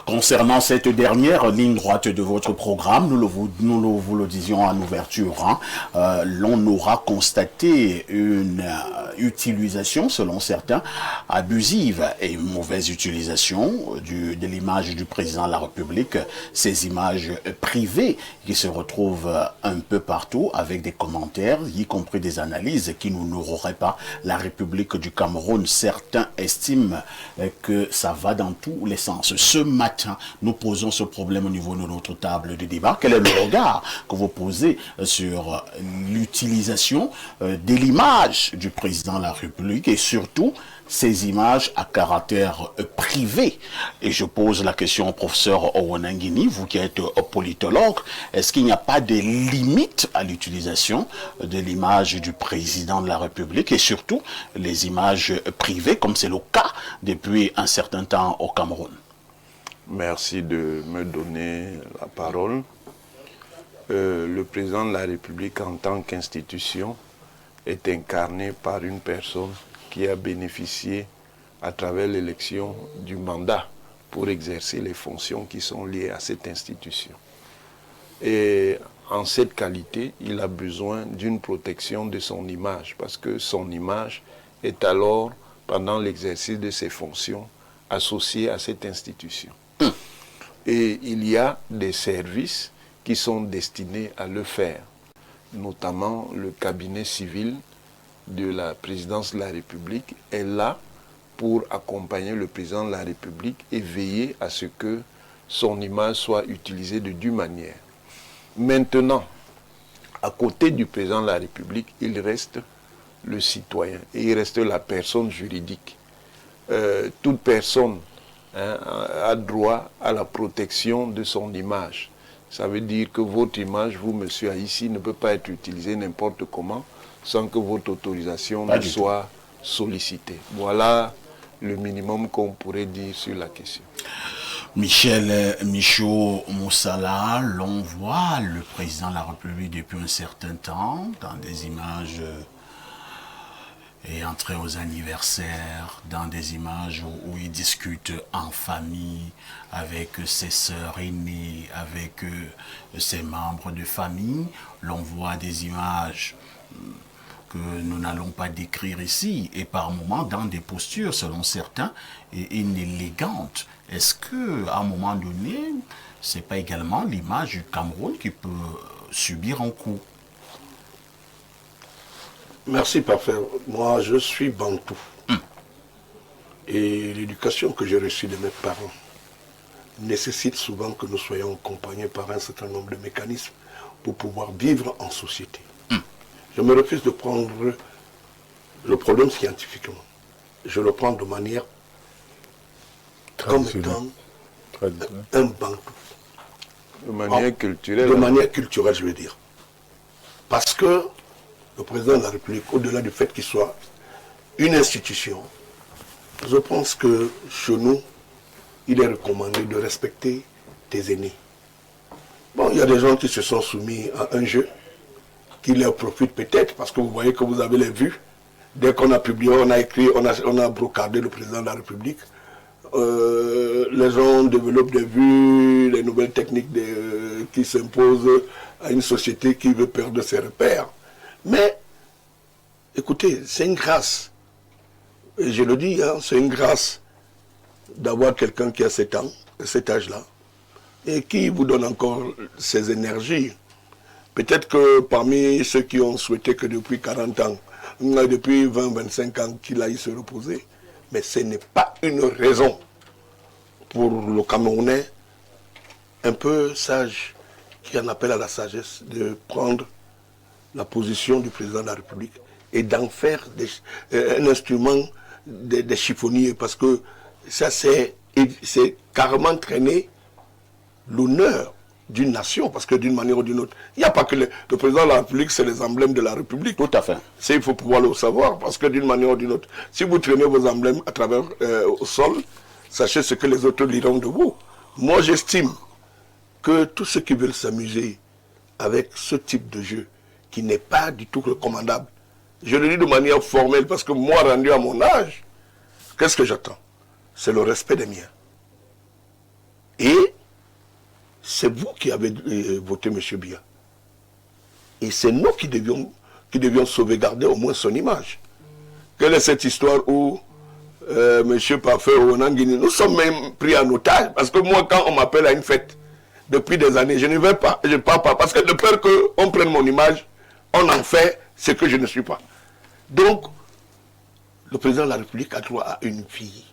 Concernant cette dernière ligne droite de votre programme, vous le disions en ouverture, l'on aura constaté une utilisation, selon certains, abusive et une mauvaise utilisation de l'image du président de la République, ces images privées qui se retrouvent un peu partout avec des commentaires, y compris des analyses qui n'honoreraient pas la République du Cameroun. Certains estiment que ça va dans tous les sens. Ce matin, nous posons ce problème au niveau de notre table de débat. Quel est le regard que vous posez sur l'utilisation de l'image du président de la République et surtout ces images à caractère privé? Et je pose la question au professeur Owenangini, vous qui êtes politologue, est-ce qu'il n'y a pas de limite à l'utilisation de l'image du président de la République et surtout les images privées, comme c'est le cas depuis un certain temps au Cameroun? Merci de me donner la parole. Le président de la République en tant qu'institution est incarné par une personne qui a bénéficié à travers l'élection du mandat pour exercer les fonctions qui sont liées à cette institution. Et en cette qualité, il a besoin d'une protection de son image parce que son image est alors, pendant l'exercice de ses fonctions, associée à cette institution. Et il y a des services qui sont destinés à le faire, notamment le cabinet civil de la présidence de la République est là pour accompagner le président de la République et veiller à ce que son image soit utilisée de due manière. Maintenant, à côté du président de la République, il reste le citoyen et il reste la personne juridique. Toute personne a droit à la protection de son image. Ça veut dire que votre image, vous, monsieur Haïssi, ne peut pas être utilisée n'importe comment sans que votre autorisation ne soit sollicitée. Voilà le minimum qu'on pourrait dire sur la question. Michel Michaud-Moussala, l'on voit le président de la République depuis un certain temps dans des images et entrer aux anniversaires, dans des images où il discute en famille, avec ses sœurs aînées, avec ses membres de famille. L'on voit des images que nous n'allons pas décrire ici, et par moments dans des postures, selon certains, inélégantes. Est-ce qu'à un moment donné, ce n'est pas également l'image du Cameroun qui peut subir un coup? Merci, parfait. Moi, je suis bantou. Et l'éducation que j'ai reçue de mes parents nécessite souvent que nous soyons accompagnés par un certain nombre de mécanismes pour pouvoir vivre en société. Je me refuse de prendre le problème scientifiquement. Je le prends de manière comme étant un bantou. De manière culturelle. De manière culturelle, je veux dire. Parce que le président de la République, au-delà du fait qu'il soit une institution, je pense que chez nous, il est recommandé de respecter tes aînés. Bon, il y a des gens qui se sont soumis à un jeu qui leur profite peut-être, parce que vous voyez que vous avez les vues. Dès qu'on a publié, on a écrit, on a brocardé le président de la République. Les gens développent des vues, les nouvelles techniques qui s'imposent à une société qui veut perdre ses repères. Mais, écoutez, c'est une grâce. Et je le dis, c'est une grâce d'avoir quelqu'un qui a 7 ans, cet âge-là, et qui vous donne encore ses énergies. Peut-être que parmi ceux qui ont souhaité que depuis 40 ans, depuis 20-25 ans, qu'il aille se reposer, mais ce n'est pas une raison pour le Camerounais un peu sage, qui en appelle à la sagesse, de prendre la position du président de la République et d'en faire un instrument des chiffonniers, parce que ça c'est carrément traîner l'honneur d'une nation, parce que d'une manière ou d'une autre, il n'y a pas que le président de la République, c'est les emblèmes de la République. Tout à fait. Il faut pouvoir le savoir, parce que d'une manière ou d'une autre, si vous traînez vos emblèmes à travers au sol, sachez ce que les autres diront de vous. Moi, j'estime que tous ceux qui veulent s'amuser avec ce type de jeu, qui n'est pas du tout recommandable, je le dis de manière formelle, parce que moi, rendu à mon âge, qu'est-ce que j'attends? C'est le respect des miens. c'est vous qui avez voté M. Biya. Et c'est nous qui devions sauvegarder au moins son image. Quelle est cette histoire où M. Parfait ou Onangini, nous sommes même pris en otage, parce que moi, quand on m'appelle à une fête, depuis des années, je ne vais pas, je ne pars pas, parce que de peur qu'on prenne mon image, on en fait ce que je ne suis pas. Donc, le président de la République a droit à une vie.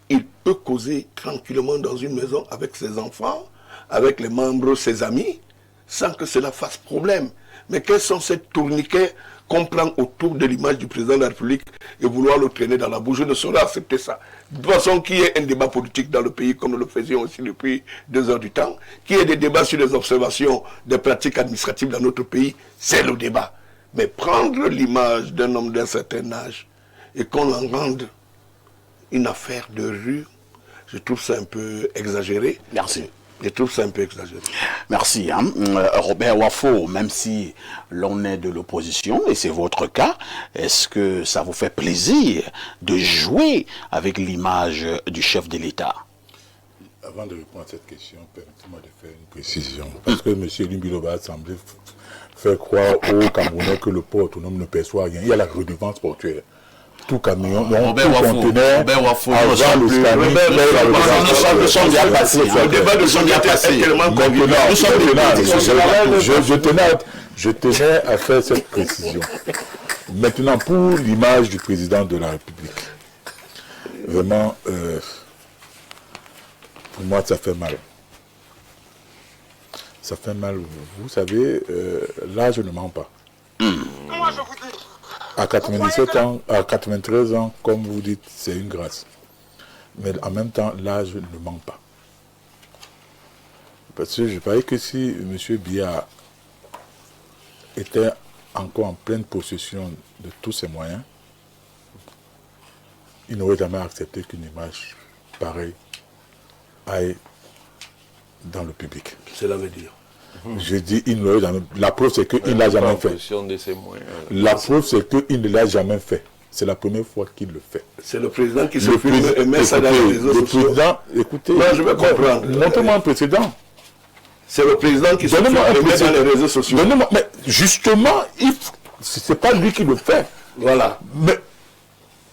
Il peut causer tranquillement dans une maison avec ses enfants, avec les membres, ses amis, sans que cela fasse problème. Mais quels sont ces tourniquets qu'on prend autour de l'image du président de la République et vouloir le traîner dans la bouche? Je ne saurais accepter ça. De toute façon, qu'il y ait un débat politique dans le pays, comme nous le faisions aussi depuis 2 heures du temps, qu'il y ait des débats sur les observations des pratiques administratives dans notre pays, c'est le débat. Mais prendre l'image d'un homme d'un certain âge et qu'on en rende une affaire de rue, je trouve ça un peu exagéré. Merci. Je trouve ça un peu exagéré. Merci. Robert Wafo, même si l'on est de l'opposition, et c'est votre cas, est-ce que ça vous fait plaisir de jouer avec l'image du chef de l'État? Avant de répondre à cette question, permettez-moi de faire une précision. Parce que M. Limbiloba semblait faire croire aux Camerounais que le port autonome ne perçoit rien. Il y a la redevance portuaire. Tout camion, donc tout conteneur, avant le scanning, nous sommes bien passés. Le débat de son bien passé. Je tenais à faire cette précision. Maintenant, pour l'image du président de la République, vraiment, pour moi, ça fait mal. Ça fait mal. Vous savez, l'âge ne ment pas. Moi, je vous dis. À 97 ans, à 93 ans, comme vous dites, c'est une grâce. Mais en même temps, l'âge ne ment pas. Parce que je parie que si M. Biya était encore en pleine possession de tous ses moyens, il n'aurait jamais accepté qu'une image pareille aille dans le public. Cela veut dire. Je dis, il ne l'aurait jamais. La preuve, c'est qu'il ne l'a jamais fait. La preuve, c'est qu'il ne l'a jamais fait. C'est la première fois qu'il le fait. C'est le président qui se filme et met ça dans les réseaux sociaux. Le président, écoutez, non, je vais comprendre. Montrez-moi un précédent. C'est le président qui se filme et met dans les réseaux sociaux. Mais justement, ce n'est pas lui qui le fait. Voilà. Mais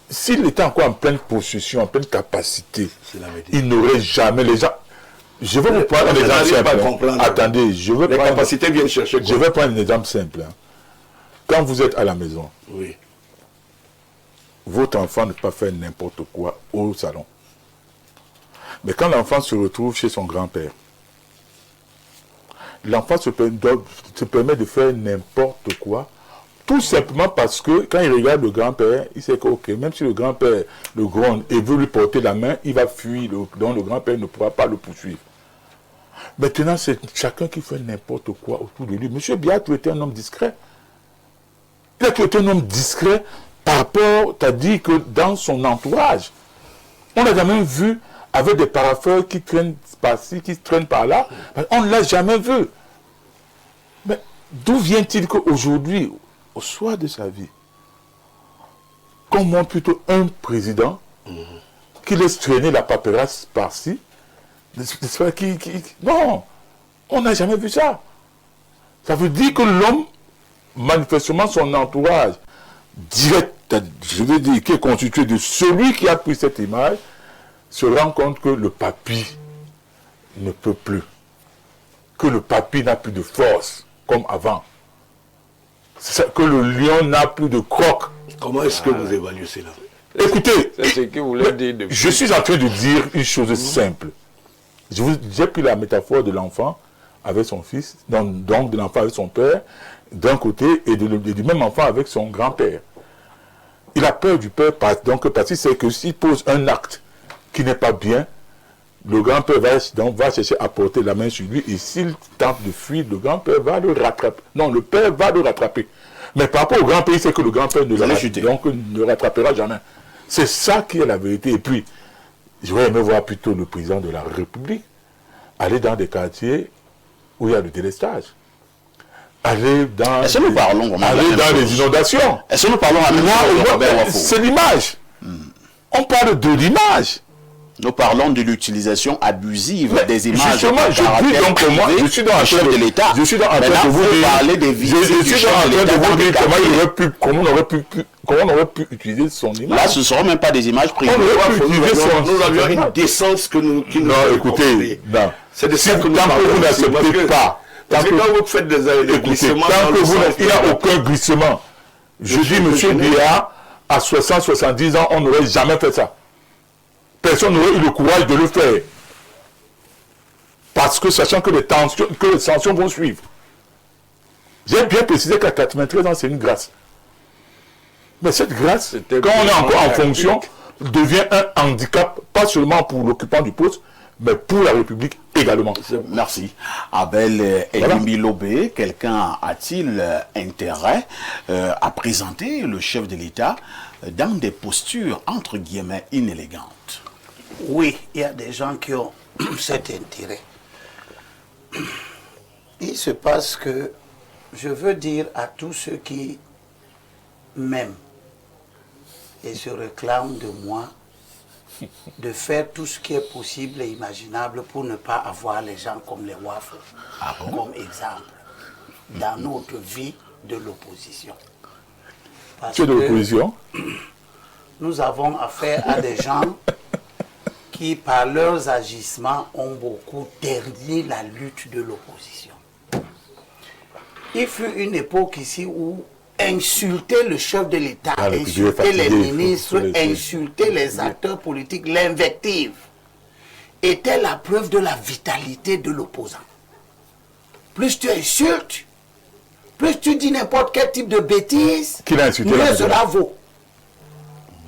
s'il était encore en pleine possession, en pleine capacité, il n'aurait jamais les gens. Je vais vous prendre un exemple simple. Attendez, je vais prendre. Capacités viennent chercher. Je vais prendre un exemple simple. Quand vous êtes à la maison, oui, votre enfant ne peut pas faire n'importe quoi au salon. Mais quand l'enfant se retrouve chez son grand-père, l'enfant se permet de faire n'importe quoi, tout simplement parce que quand il regarde le grand-père, il sait que, ok, même si le grand-père le gronde et veut lui porter la main, il va fuir, donc le grand-père ne pourra pas le poursuivre. Maintenant, c'est chacun qui fait n'importe quoi autour de lui. Monsieur Biya a toujours été un homme discret. Il a toujours été un homme discret par rapport, tu as dit que dans son entourage, on n'a jamais vu avec des parapheurs qui traînent par-ci, qui traînent par-là. On ne l'a jamais vu. Mais d'où vient-il qu'aujourd'hui, au soir de sa vie, qu'on montre plutôt un président qui laisse traîner la paperasse par-ci, non, on n'a jamais vu ça. Ça veut dire que l'homme, manifestement son entourage direct, je veux dire, qui est constitué de celui qui a pris cette image, se rend compte que le papy ne peut plus, que le papy n'a plus de force comme avant, que le lion n'a plus de croc. Comment est-ce que vous évaluez cela? Écoutez, ce je suis en train de dire une chose simple. J'ai pris la métaphore de l'enfant avec son fils, donc de l'enfant avec son père, d'un côté, et du même enfant avec son grand-père. Il a peur du père, donc parce qu'il sait que s'il pose un acte qui n'est pas bien, le grand-père va chercher à porter la main sur lui, et s'il tente de fuir, le grand-père va le rattraper. Non, le père va le rattraper. Mais par rapport au grand-père, il sait que le grand-père ne rattrapera jamais. C'est ça qui est la vérité. Et puis, j'aurais aimé voir plutôt le président de la République aller dans des quartiers où il y a le délestage. Aller dans les inondations. Est-ce que nous parlons à c'est l'image. On parle de l'image. Nous parlons de l'utilisation abusive des images. Justement, je dis donc que moi, je suis dans un chef de l'État. Je suis dans un train de vous dire. Parler des Je suis dans un train de vous dire comment on aurait pu utiliser son image. Là, ce ne seront même pas des images privées. Nous avions une décence qui nous. Non, écoutez, non. C'est de ça que nous tant que vous n'acceptez pas. Parce que quand vous faites des glissements. Tant que vous il n'y a aucun glissement. Je dis, monsieur Biya, à 60-70 ans, on n'aurait jamais fait ça. Personne n'aurait eu le courage de le faire. Parce que sachant que les sanctions vont suivre. J'ai bien précisé qu'à 93 ans, c'est une grâce. Mais cette grâce, quand on est encore en fonction, devient un handicap, pas seulement pour l'occupant du poste, mais pour la République également. Merci. Abel Elimi Lobé, quelqu'un a-t-il intérêt à présenter le chef de l'État dans des postures, entre guillemets, inélégantes? Oui, il y a des gens qui ont cet intérêt. Il se passe que je veux dire à tous ceux qui m'aiment et se réclament de moi de faire tout ce qui est possible et imaginable pour ne pas avoir les gens comme les WAF comme exemple dans notre vie de l'opposition. Tu es de l'opposition? Nous avons affaire à des gens qui, par leurs agissements, ont beaucoup terni la lutte de l'opposition. Il fut une époque ici où insulter le chef de l'État, insulter les ministres, insulter les acteurs politiques, l'invective, était la preuve de la vitalité de l'opposant. Plus tu insultes, plus tu dis n'importe quel type de bêtises, mieux cela vaut.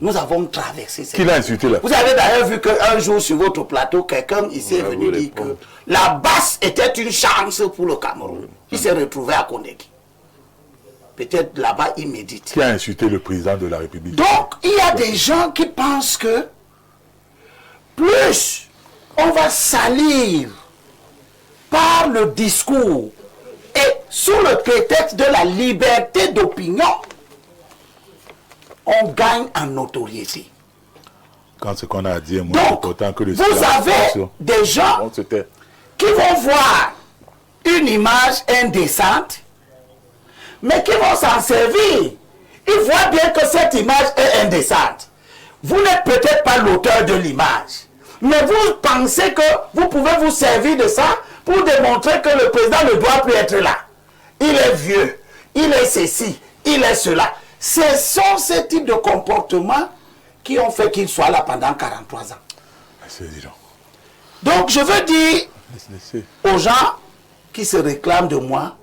Nous avons traversé cette... Qui l'a insulté là? Vous avez d'ailleurs vu qu'un jour sur votre plateau, quelqu'un ici est venu dire que la basse était une chance pour le Cameroun. Il s'est retrouvé à Kondeki. Peut-être là-bas, il médite. Qui a insulté le président de la République? Donc, il y a des gens qui pensent que plus on va salir par le discours et sous le prétexte de la liberté d'opinion, on gagne en notoriété. Quand ce qu'on a à dire, moi, donc, autant que le vous avez des gens qui vont voir une image indécente, mais qui vont s'en servir. Ils voient bien que cette image est indécente. Vous n'êtes peut-être pas l'auteur de l'image, mais vous pensez que vous pouvez vous servir de ça pour démontrer que le président ne doit plus être là. Il est vieux, il est ceci, il est cela. Ce sont ces types de comportements qui ont fait qu'il soit là pendant 43 ans. Donc je veux dire aux gens qui se réclament de moi,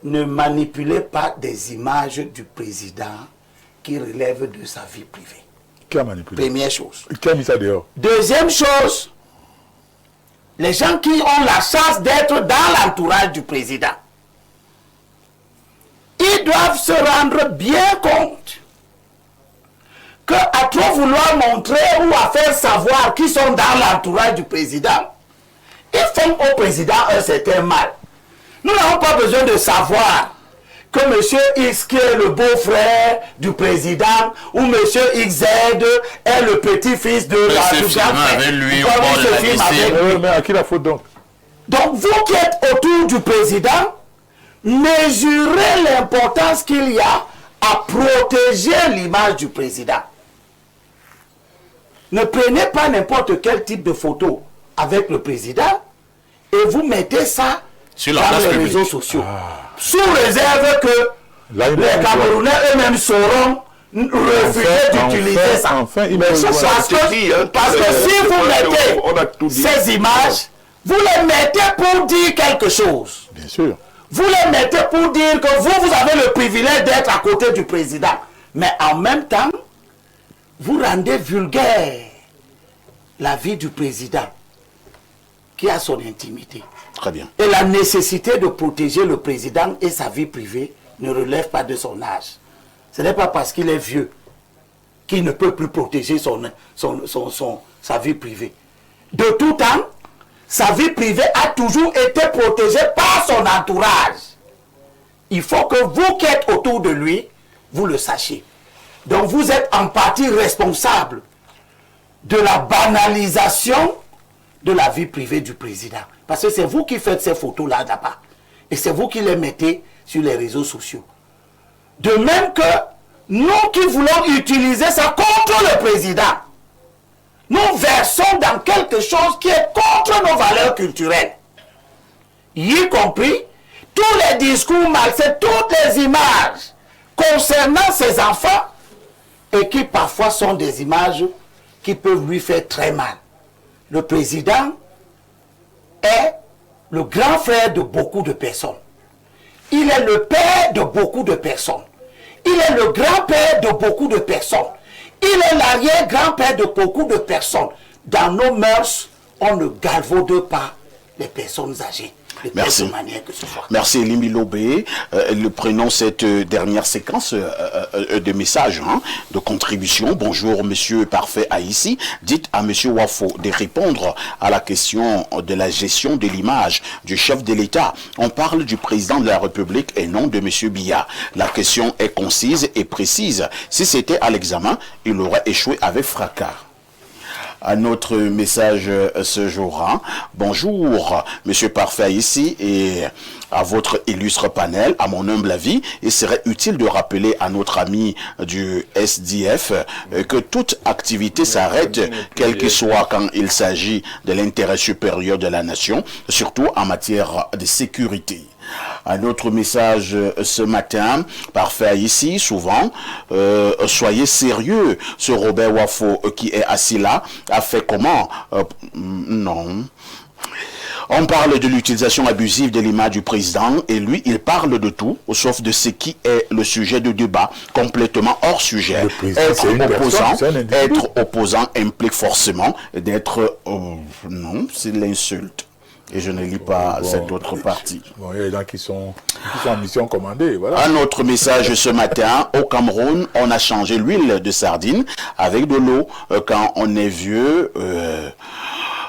ne manipulez pas des images du président qui relèvent de sa vie privée. Qui a manipulé? Première chose. Qui a mis ça dehors? Deuxième chose, les gens qui ont la chance d'être dans l'entourage du président, ils doivent se rendre bien compte qu'à trop vouloir montrer ou à faire savoir qu'ils sont dans l'entourage du président, ils font au président un certain mal. Nous n'avons pas besoin de savoir que M. X, qui est le beau-frère du président, ou M. XZ est le petit-fils de la mais à qui la faute donc? Donc vous qui êtes autour du président, mesurez l'importance qu'il y a à protéger l'image du président. Ne prenez pas n'importe quel type de photo avec le président et vous mettez ça sur les réseaux sociaux. Sous réserve que les Camerounais eux-mêmes sauront refuser d'utiliser ça. Parce que si vous mettez ces images, vous les mettez pour dire quelque chose. Bien sûr. Vous les mettez pour dire que vous avez le privilège d'être à côté du président. Mais en même temps, vous rendez vulgaire la vie du président qui a son intimité. Très bien. Et la nécessité de protéger le président et sa vie privée ne relève pas de son âge. Ce n'est pas parce qu'il est vieux qu'il ne peut plus protéger sa vie privée. De tout temps, sa vie privée a toujours été protégée par son entourage. Il faut que vous qui êtes autour de lui, vous le sachiez. Donc vous êtes en partie responsable de la banalisation de la vie privée du président. Parce que c'est vous qui faites ces photos-là là-bas. Et c'est vous qui les mettez sur les réseaux sociaux. De même que nous qui voulons utiliser ça contre le président, nous versons dans quelque chose qui est contre nos valeurs culturelles. Y compris tous les discours malsains, toutes les images concernant ces enfants et qui parfois sont des images qui peuvent lui faire très mal. Le président est le grand frère de beaucoup de personnes. Il est le père de beaucoup de personnes. Il est le grand-père de beaucoup de personnes. Il est l'arrière-grand-père de beaucoup de personnes. Dans nos mœurs, on ne galvaude pas les personnes âgées. Merci. Merci Elimbi Lobé. Nous prenons cette dernière séquence de messages, de contribution. Bonjour Monsieur Parfait Haïssi. Dites à Monsieur Wafo de répondre à la question de la gestion de l'image du chef de l'État. On parle du président de la République et non de Monsieur Biya. La question est concise et précise. Si c'était à l'examen, il aurait échoué avec fracas. À notre message ce jour. Bonjour, Monsieur Parfait ici et à votre illustre panel. À mon humble avis, il serait utile de rappeler à notre ami du SDF que toute activité s'arrête, quel qu'il soit, quand il s'agit de l'intérêt supérieur de la nation, surtout en matière de sécurité. Un autre message ce matin, Parfait ici, souvent, soyez sérieux, ce Robert Wafo qui est assis là, a fait comment? Non. On parle de l'utilisation abusive de l'image du président et lui, il parle de tout, sauf de ce qui est le sujet de débat, complètement hors sujet. Être opposant implique forcément d'être... non, c'est l'insulte. Et je ne lis pas cette autre partie. Bon, il y a des gens qui sont en mission commandée. Voilà. Un autre message ce matin, au Cameroun, on a changé l'huile de sardine avec de l'eau. Quand on est vieux,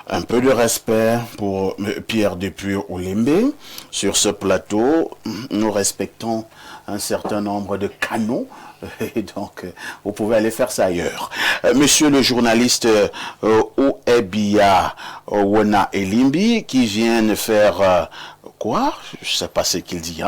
un peu de respect pour Pierre Depuis Olembe. Sur ce plateau, nous respectons un certain nombre de canaux. Et donc, vous pouvez aller faire ça ailleurs. Monsieur le journaliste Ouebia Wona Elimbi, qui vient faire quoi? Je ne sais pas ce qu'il dit,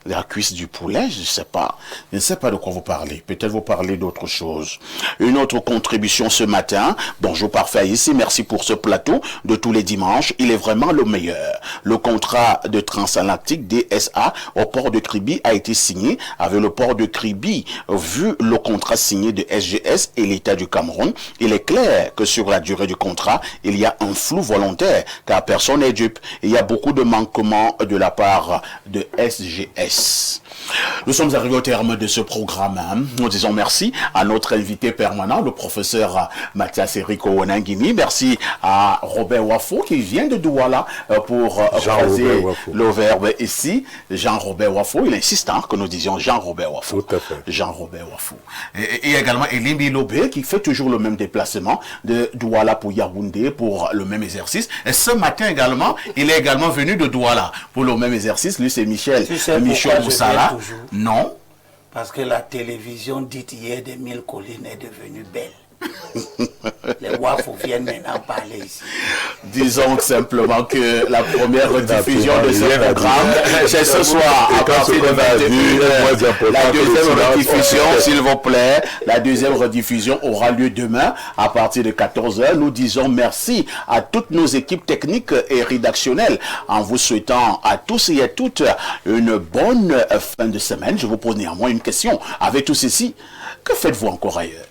la cuisse du poulet, je ne sais pas de quoi vous parlez. Peut-être vous parlez d'autre chose. Une autre contribution ce matin. Bonjour Parfait ici, merci pour ce plateau de tous les dimanches. Il est vraiment le meilleur. Le contrat de Transatlantique DSA au port de Kribi a été signé avec le port de Kribi. Vu le contrat signé de SGS et l'État du Cameroun, il est clair que sur la durée du contrat, il y a un flou volontaire, car personne n'est dupe. Il y a beaucoup de manquements de la part de SGS. Nous sommes arrivés au terme de ce programme. Nous disons merci à notre invité permanent, le professeur Mathias Erico Wanangini. Merci à Robert Wafo qui vient de Douala pour croiser le verbe ici. Jean-Robert Wafo, il insiste que nous disions Jean-Robert Wafo. Tout à fait. Jean-Robert Wafo. Et également Elimbi Lobé qui fait toujours le même déplacement de Douala pour Yaoundé pour le même exercice. Et ce matin également, il est également venu de Douala pour le même exercice. Lui, c'est Michel Boussala. Non. Parce que la télévision dite hier des 1000 collines est devenue belle. Les Wafo viennent maintenant parler ici. Disons simplement que la première rediffusion de ce programme, c'est ce soir à partir de 21h. La deuxième rediffusion, s'il vous plaît, la deuxième rediffusion aura lieu demain à partir de 14h. Nous disons merci à toutes nos équipes techniques et rédactionnelles en vous souhaitant à tous et à toutes une bonne fin de semaine. Je vous pose néanmoins une question. Avec tout ceci, que faites-vous encore ailleurs?